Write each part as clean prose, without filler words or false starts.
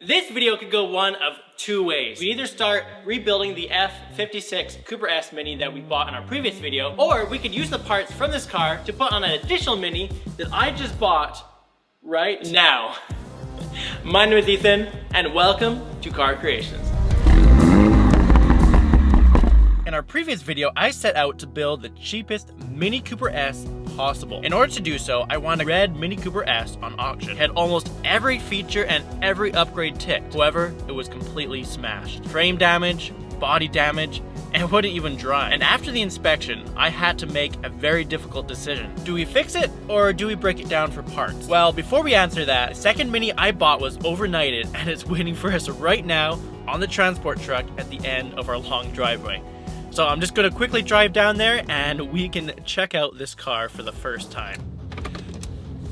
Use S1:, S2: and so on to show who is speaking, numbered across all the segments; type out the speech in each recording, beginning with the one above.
S1: This video could go one of two ways. We either start rebuilding the F56 Cooper S Mini that we bought in our previous video, or we could use the parts from this car to put on an additional Mini that I just bought right now. My name is Ethan, and welcome to Car Creations. In our previous video, I set out to build the cheapest Mini Cooper S possible. In order to do so, I wanted a red Mini Cooper S on auction. It had almost every feature and every upgrade ticked. However, it was completely smashed. Frame damage, body damage, and it wouldn't even dry. And after the inspection, I had to make a very difficult decision. Do we fix it, or do we break it down for parts? Well, before we answer that, the second Mini I bought was overnighted, and it's waiting for us right now on the transport truck at the end of our long driveway. So I'm just gonna quickly drive down there and we can check out this car for the first time.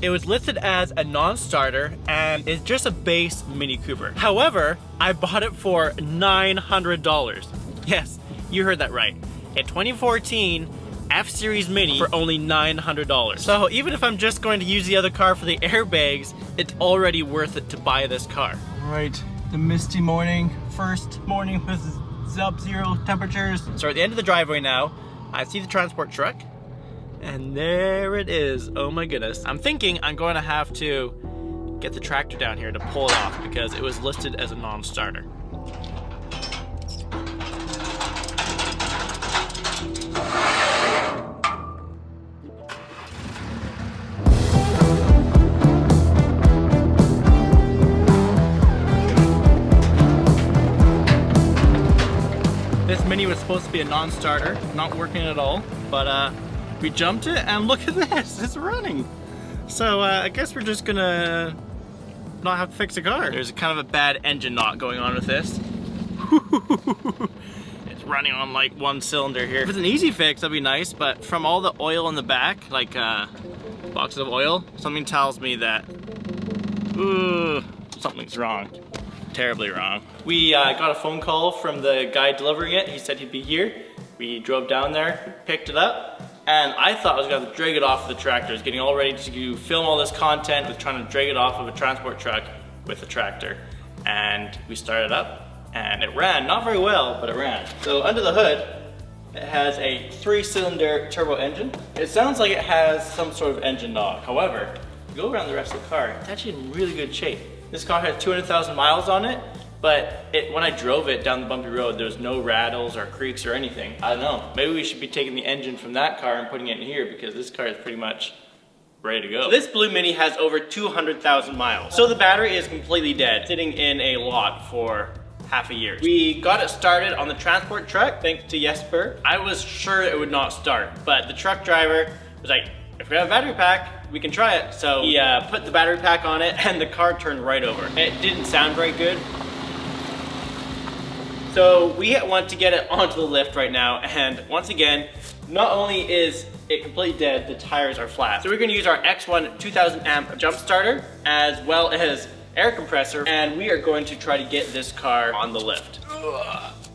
S1: It was listed as a non-starter and it's just a base Mini Cooper. However, I bought it for $900. Yes, you heard that right. A 2014 F-Series Mini for only $900. So even if I'm just going to use the other car for the airbags, it's already worth it to buy this car.
S2: Right, the misty morning, first morning with sub-zero temperatures.
S1: So at the end of the driveway now, I see the transport truck, and there it is. Oh my goodness. I'm thinking I'm going to have to get the tractor down here to pull it off because it was listed as a non-starter. This Mini was supposed to be a non-starter, not working at all, but we jumped it and look at this, it's running. So I guess we're just gonna not have to fix the car. There's kind of a bad engine knot going on with this. It's running on like one cylinder here. If it's an easy fix, that'd be nice, but from all the oil in the back, like boxes of oil, something tells me that something's wrong. Terribly wrong. We got a phone call from the guy delivering it. He said he'd be here. We drove down there, picked it up, and I thought I was gonna drag it off the tractor. I was getting all ready to film all this content with trying to drag it off of a transport truck with the tractor. And we started up, and it ran, not very well, but it ran. So under the hood, it has a 3-cylinder turbo engine. It sounds like it has some sort of engine knob. However, if you go around the rest of the car, it's actually in really good shape. This car has 200,000 miles on it, but when I drove it down the bumpy road, there was no rattles or creaks or anything. I don't know, maybe we should be taking the engine from that car and putting it in here because this car is pretty much ready to go. So this blue Mini has over 200,000 miles. So the battery is completely dead, sitting in a lot for half a year. We got it started on the transport truck, thanks to Jesper. I was sure it would not start, but the truck driver was like, if we have a battery pack, we can try it. So he put the battery pack on it and the car turned right over. It didn't sound very good. So we want to get it onto the lift right now, and once again, not only is it completely dead, the tires are flat. So we're gonna use our X1 2000 amp jump starter as well as air compressor, and we are going to try to get this car on the lift.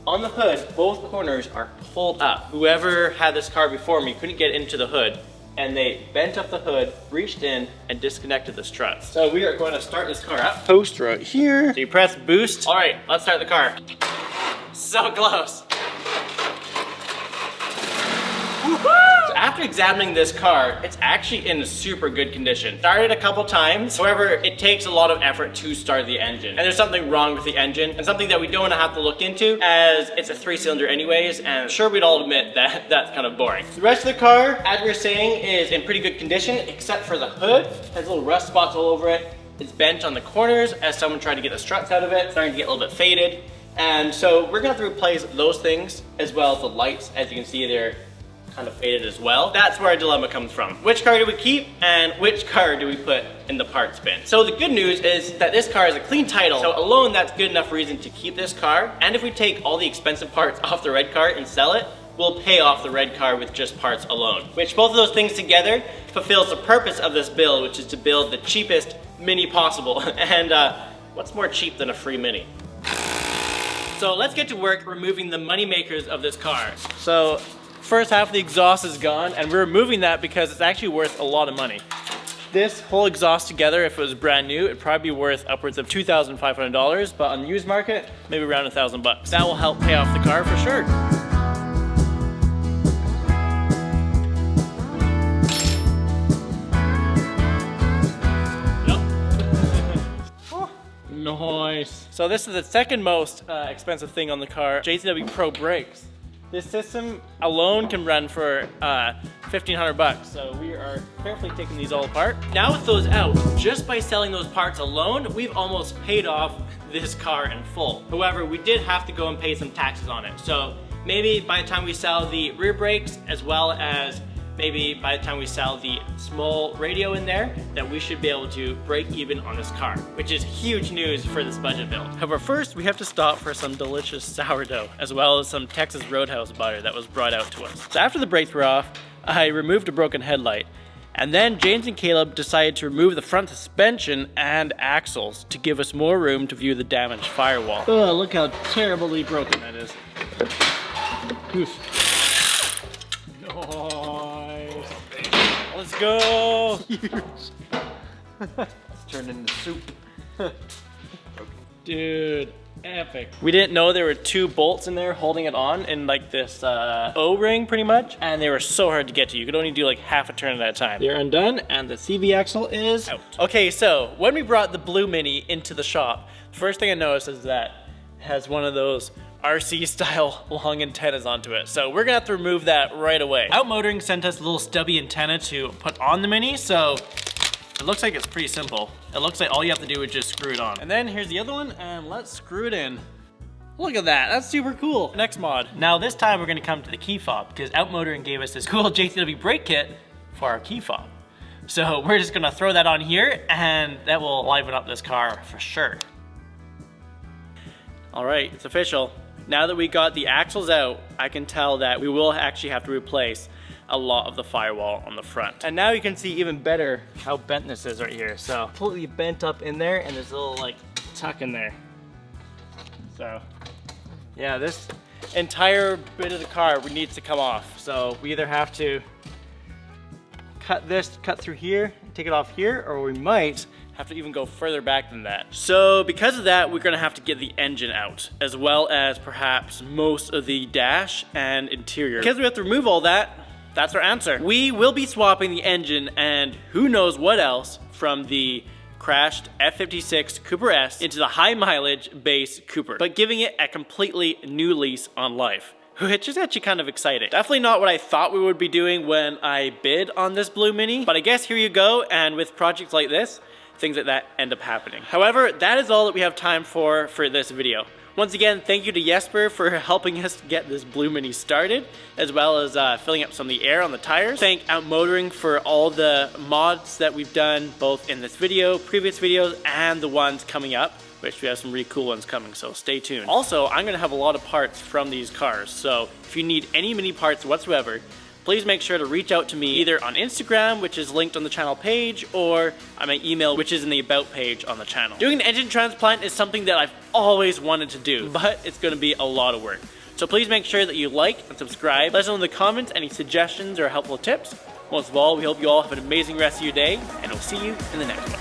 S1: On the hood, both corners are pulled up. Whoever had this car before me couldn't get into the hood, and they bent up the hood, reached in, and disconnected the struts. So we are going to start this car up. Post right here. So you press boost. All right, let's start the car. So close. So after examining this car, it's actually in super good condition. Started a couple times, however, it takes a lot of effort to start the engine. And there's something wrong with the engine, and something that we don't want to have to look into, as it's a 3-cylinder anyways, and sure, we'd all admit that that's kind of boring. The rest of the car, as we were saying, is in pretty good condition, except for the hood. It has little rust spots all over it. It's bent on the corners as someone tried to get the struts out of it. It's starting to get a little bit faded. And so we're gonna have to replace those things, as well as the lights. As you can see, they're kind of faded as well. That's where our dilemma comes from. Which car do we keep, and which car do we put in the parts bin? So the good news is that this car is a clean title, so alone that's good enough reason to keep this car. And if we take all the expensive parts off the red car and sell it, we'll pay off the red car with just parts alone. Which both of those things together fulfills the purpose of this build, which is to build the cheapest Mini possible. And what's more cheap than a free Mini? So let's get to work removing the money makers of this car. So first half of the exhaust is gone, and we're removing that because it's actually worth a lot of money. This whole exhaust together, if it was brand new, it'd probably be worth upwards of $2,500, but on the used market, maybe around $1,000. That will help pay off the car for sure. Nice. So this is the second most expensive thing on the car, JCW Pro brakes. This system alone can run for $1,500, so we are carefully taking these all apart. Now with those out, just by selling those parts alone, we've almost paid off this car in full. However, we did have to go and pay some taxes on it. So maybe by the time we sell the rear brakes, as well as maybe by the time we sell the small radio in there, that we should be able to break even on this car, which is huge news for this budget build. However, first we have to stop for some delicious sourdough, as well as some Texas Roadhouse butter that was brought out to us. So after the brakes were off, I removed a broken headlight, and then James and Caleb decided to remove the front suspension and axles to give us more room to view the damaged firewall. Oh, look how terribly broken that is. Oof. Nice. Let's go. It's turned into soup. Dude, epic. We didn't know there were two bolts in there holding it on in like this O-ring pretty much, and they were so hard to get to. You could only do like half a turn at a time. They're undone and the CV axle is out. Okay, so when we brought the Blue Mini into the shop, the first thing I noticed is that it has one of those RC style long antennas onto it. So we're gonna have to remove that right away. Outmotoring sent us a little stubby antenna to put on the Mini, so it looks like it's pretty simple. It looks like all you have to do is just screw it on. And then here's the other one, and let's screw it in. Look at that, that's super cool. Next mod. Now this time we're gonna come to the key fob, because Outmotoring gave us this cool JCW brake kit for our key fob. So we're just gonna throw that on here, and that will liven up this car for sure. All right, it's official. Now that we got the axles out, I can tell that we will actually have to replace a lot of the firewall on the front. And now you can see even better how bent this is right here. So completely bent up in there, and there's a little like tuck in there. So yeah, this entire bit of the car needs to come off. So we either have to cut through here, take it off here, or we might have to even go further back than that. So because of that, we're gonna have to get the engine out, as well as perhaps most of the dash and interior. Because we have to remove all that, that's our answer. We will be swapping the engine and who knows what else from the crashed F56 Cooper S into the high mileage base Cooper, but giving it a completely new lease on life, which is actually kind of exciting. Definitely not what I thought we would be doing when I bid on this Blue Mini, but I guess here you go, and with projects like this, things like that end up happening. However, that is all that we have time for this video. Once again, thank you to Jesper for helping us get this Blue Mini started, as well as filling up some of the air on the tires. Thank Outmotoring for all the mods that we've done, both in this video, previous videos, and the ones coming up, which we have some really cool ones coming, so stay tuned. Also, I'm gonna have a lot of parts from these cars, so if you need any mini parts whatsoever, please make sure to reach out to me either on Instagram, which is linked on the channel page, or on my email, which is in the About page on the channel. Doing an engine transplant is something that I've always wanted to do, but it's gonna be a lot of work. So please make sure that you like and subscribe. Let us know in the comments any suggestions or helpful tips. Most of all, we hope you all have an amazing rest of your day, and we'll see you in the next one.